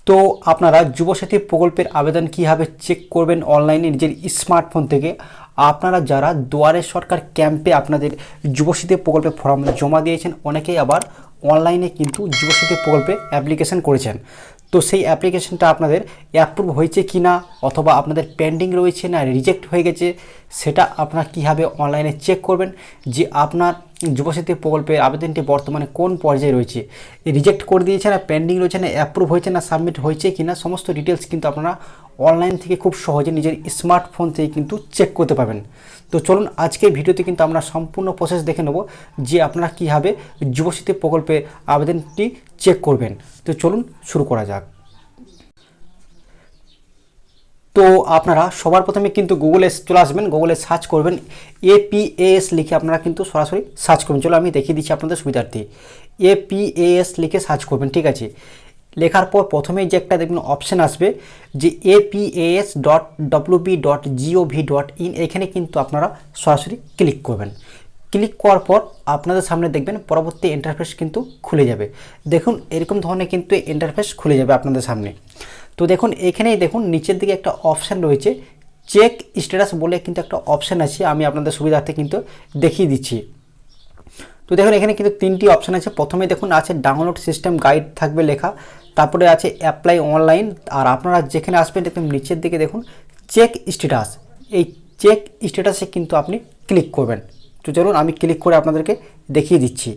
তো আপনারা যুবসাথী প্রকল্পের আবেদন কীভাবে চেক করবেন অনলাইনে নিজের স্মার্টফোন থেকে। আপনারা যারা দুয়ারে সরকার ক্যাম্পে আপনাদের যুবসাথী প্রকল্পে ফর্ম জমা দিয়েছেন, অনেকেই আবার অনলাইনে কিন্তু যুবসাথী প্রকল্পে অ্যাপ্লিকেশন করেছেন। তো সেই অ্যাপ্লিকেশনটা আপনাদের অ্যাপ্রুভ হয়েছে কি না, অথবা আপনাদের পেন্ডিং রয়েছে না রিজেক্ট হয়ে গেছে, সেটা আপনারা কীভাবে অনলাইনে চেক করবেন যে আপনার যুবসাথী প্রকল্পের আবেদনটি বর্তমানে কোন পর্যায়ে রয়েছে, রিজেক্ট করে দিয়েছে না পেন্ডিং রয়েছে না অ্যাপ্রুভ হয়েছে না সাবমিট হয়েছে কি না, সমস্ত ডিটেলস কিন্তু আপনারা অনলাইন থেকে খুব সহজে নিজের স্মার্টফোন থেকে কিন্তু চেক করতে পারবেন। তো চলুন আজকের ভিডিওতে কিন্তু আমরা সম্পূর্ণ প্রসেস দেখে নেব যে আপনারা কীভাবে যুবসাথী প্রকল্পের আবেদনটি চেক করবেন। তো চলুন শুরু করা যাক। তো আপনারা সবার প্রথমে কিন্তু গুগলে চলে আসবেন, গুগলে সার্চ করবেন এপিএএস লিখে আপনারা কিন্তু সরাসরি সার্চ করবেন। চলো আমি দেখিয়ে দিচ্ছি আপনাদের সুবিধার্থে। এপিএএস লিখে সার্চ করবেন, ঠিক আছে। লেখার পর প্রথমেই যে একটা দেখবেন অপশান আসবে যে apas.wb.gov.in, এখানে কিন্তু আপনারা সরাসরি ক্লিক করবেন। ক্লিক করার পর আপনাদের সামনে দেখবেন পরবর্তী ইন্টারফেস কিন্তু খুলে যাবে। দেখুন এরকম ধরনের কিন্তু ইন্টারফেস খুলে যাবে আপনাদের সামনে। তো দেখুন এখানেই দেখুন নিচের দিকে একটা অপশান রয়েছে, চেক স্ট্যাটাস বলে কিন্তু একটা অপশান আছে, আমি আপনাদের সুবিধার্থে কিন্তু দেখিয়ে দিচ্ছি। তো দেখুন এখানে কিন্তু তিনটি অপশান আছে। প্রথমে দেখুন আছে ডাউনলোড সিস্টেম গাইড থাকবে লেখা, তারপরে আছে অ্যাপ্লাই অনলাইন, আর আপনারা যেখানে আসবেন দেখুন নিচের দিকে দেখুন চেক স্ট্যাটাস, এই চেক স্ট্যাটাসে কিন্তু আপনি ক্লিক করবেন। তো চলুন আমি ক্লিক করে আপনাদেরকে দেখিয়ে দিচ্ছি।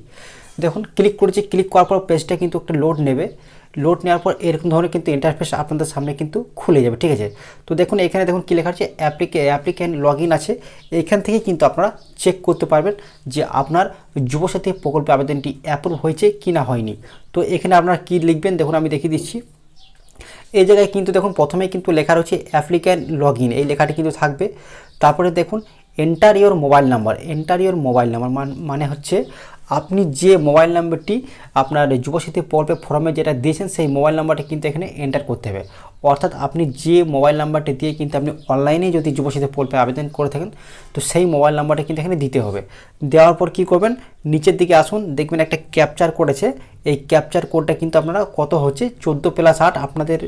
দেখুন ক্লিক করেছি, ক্লিক করার পর পেজটা কিন্তু একটা লোড নেবে, লোড নেওয়ার পর এরকম ধরনের কিন্তু ইন্টারফেস আপনাদের সামনে কিন্তু খুলে যাবে, ঠিক আছে। তো দেখুন এখানে দেখুন কী লেখা আছে অ্যাপ্লিক্যান্ট লগ ইন আছে, এখান থেকে কিন্তু আপনারা চেক করতে পারবেন যে আপনার যুবসাথী প্রকল্পে আবেদনটি অ্যাপ্রুভ হয়েছে কি না হয়নি। তো এখানে আপনারা কী লিখবেন দেখুন আমি দেখিয়ে দিচ্ছি। এই জায়গায় কিন্তু দেখুন প্রথমেই কিন্তু লেখা রয়েছে অ্যাপ্লিক্যান্ট লগ ইন, এই লেখাটি কিন্তু থাকবে। তারপরে দেখুন enter your mobile number, enter your mobile number মানে হচ্ছে আপনি যে মোবাইল নাম্বারটি আপনার যুবসাথী প্রকল্পে ফর্মে যেটা দিয়েছেন সেই মোবাইল নাম্বারটি কিন্তু এখানে এন্টার করতে হবে। অর্থাৎ আপনি যে মোবাইল নাম্বারটি দিয়ে কিন্তু আপনি অনলাইনে যদি যুবসাথী প্রকল্পে আবেদন করে থাকেন, তো সেই মোবাইল নাম্বারটা কিন্তু এখানে দিতে হবে। দেওয়ার পর কী করবেন, নিচের দিকে আসুন, দেখবেন একটা ক্যাপচার কোড আছে, এই ক্যাপচার কোডটা কিন্তু আপনারা কত হচ্ছে 14+8 আপনাদের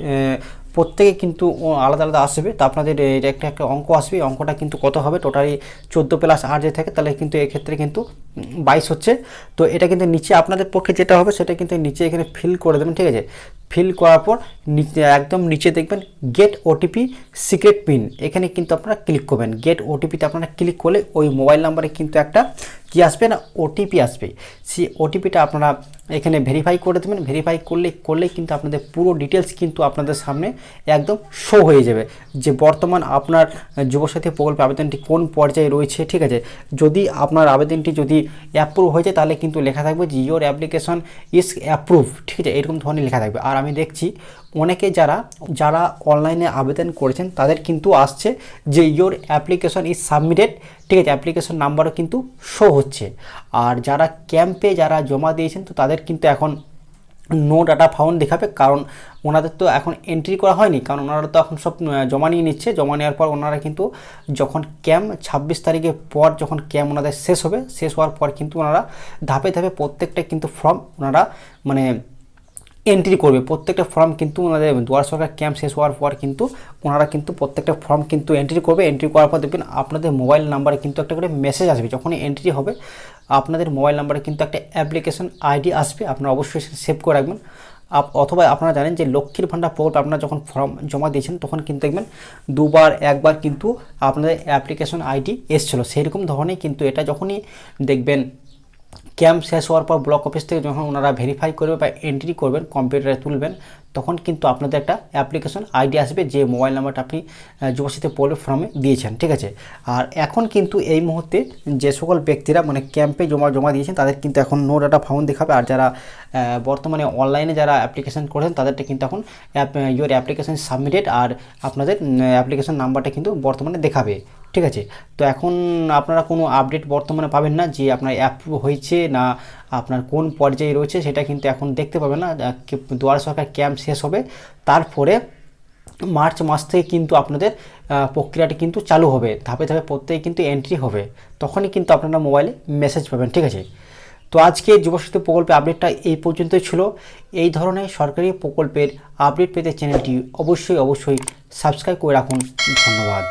প্রত্যেকে কিন্তু আলাদা আলাদা আসবে। তো আপনাদের একটা একটা অঙ্ক আসবে, অঙ্কটা কিন্তু কত হবে টোটালি 14+8 যে থাকে, তাহলে কিন্তু এক্ষেত্রে কিন্তু 22 হচ্ছে। তো এটা কিন্তু নিচে আপনাদের পক্ষে যেটা হবে সেটা কিন্তু নিচে এখানে ফিল করে দেবেন, ঠিক আছে। ফিল করার পর নিচে একদম নিচে দেখবেন গেট ওটিপি সিক্রেট পিন, এখানে কিন্তু আপনারা ক্লিক করবেন। গেট ওটিপিতে আপনারা ক্লিক করলে ওই মোবাইল নাম্বারে কিন্তু একটা কি আসবে না ওটিপি আসবে, সেই ওটিপিটা আপনারা এখানে ভেরিফাই করে দেবেন। ভেরিফাই করলে কিন্তু আপনাদের পুরো ডিটেলস কিন্তু আপনাদের সামনে একদম শো হয়ে যাবে যে বর্তমান আপনার যুবসাথী প্রকল্পে আবেদনটি কোন পর্যায়ে রয়েছে, ঠিক আছে। যদি আপনার আবেদনটি যদি অ্যাপ্রুভ হয়ে যায় তাহলে কিন্তু লেখা থাকবে যে ইয়োর অ্যাপ্লিকেশন ইজ অ্যাপ্রুভ, ঠিক আছে, এরকম ধরনের লেখা থাকবে। আর আমি দেখছি অনেকে যারা অনলাইনে আবেদন করেছেন তাদের কিন্তু আসছে যে ইয়োর অ্যাপ্লিকেশন ইজ সাবমিটেড, ঠিক আছে, অ্যাপ্লিকেশন নাম্বারও কিন্তু শো হচ্ছে। আর যারা ক্যাম্পে যারা জমা দিয়েছেন তো তাদের কিন্তু এখন নো ডাটা ফাউন্ড দেখাবে, কারণ ওনাদের তো এখন এন্ট্রি করা হয়নি, কারণ ওনারা তো এখন সব জমা নিয়ে নিচ্ছে। জমা নেওয়ার পর ওনারা কিন্তু যখন ক্যাম্প 26 তারিখের পর যখন ক্যাম্প ওনাদের শেষ হবে, শেষ হওয়ার পর কিন্তু ওনারা ধাপে ধাপে প্রত্যেকটা কিন্তু ফর্ম ওনারা মানে এন্ট্রি করবে। প্রত্যেকটা ফর্ম কিন্তু ওনাদের দুয়ার সরকার ক্যাম্প শেষ হওয়ার পর কিন্তু ওনারা কিন্তু প্রত্যেকটা ফর্ম কিন্তু এন্ট্রি করবে। এন্ট্রি করার পর দেখবেন আপনাদের মোবাইল নাম্বারে কিন্তু একটা করে মেসেজ আসবে, যখনই এন্ট্রি হবে আপনাদের মোবাইল নাম্বারে কিন্তু একটা অ্যাপ্লিকেশন আইডি আসবে, আপনারা অবশ্যই সেভ করে রাখবেন। অথবা আপনারা জানেন যে লক্ষ্মীর ভাণ্ডার প্রকল্প আপনারা যখন ফর্ম জমা দিয়েছেন তখন কিন্তু দেখবেন একবার কিন্তু আপনাদের অ্যাপ্লিকেশন আইডি এসেছিলো, সেরকম ধরনের কিন্তু এটা যখনই দেখবেন ক্যাম্প শেষ হওয়ার পর ব্লক অফিস থেকে যখন ওনারা ভেরিফাই করবে বা এন্ট্রি করবেন কম্পিউটারে তুলবেন, তখন কিন্তু আপনাদের একটা অ্যাপ্লিকেশন আইডি আসবে যে মোবাইল নাম্বারটা আপনি যুবসাথী প্রকল্প ফর্মে দিয়েছেন, ঠিক আছে। আর এখন কিন্তু এই মুহূর্তে যে সকল ব্যক্তিরা মানে ক্যাম্পে জমা দিয়েছেন তাদের কিন্তু এখন নো ডাটা ফাউন্ড দেখাবে। আর যারা বর্তমানে অনলাইনে যারা অ্যাপ্লিকেশন করেছেন তাদেরটা কিন্তু এখন ইয়োর অ্যাপ্লিকেশন সাবমিটেড আর আপনাদের অ্যাপ্লিকেশন নাম্বারটা কিন্তু বর্তমানে দেখাবে, ঠিক আছে। তো এখন আপনারা কোনো আপডেট বর্তমানে পাবেন না যে আপনার অ্যাপ্রুভ হয়েছে না আপনার কোন পর্যায়ে রয়েছে, সেটা কিন্তু এখন দেখতে পাবেন না। দুয়ারে সরকার ক্যাম্প শেষ হবে, তারপরে মার্চ মাস থেকে কিন্তু আপনাদের প্রক্রিয়াটি কিন্তু চালু হবে, ধাপে ধাপে প্রত্যেকে কিন্তু এন্ট্রি হবে, তখনই কিন্তু আপনারা মোবাইলে মেসেজ পাবেন, ঠিক আছে। তো আজকে যুবশক্তি প্রকল্পে আপডেটটা এই পর্যন্তই ছিল। এই ধরনের সরকারি প্রকল্পের আপডেট পেতে চ্যানেলটি অবশ্যই সাবস্ক্রাইব করে রাখুন। ধন্যবাদ।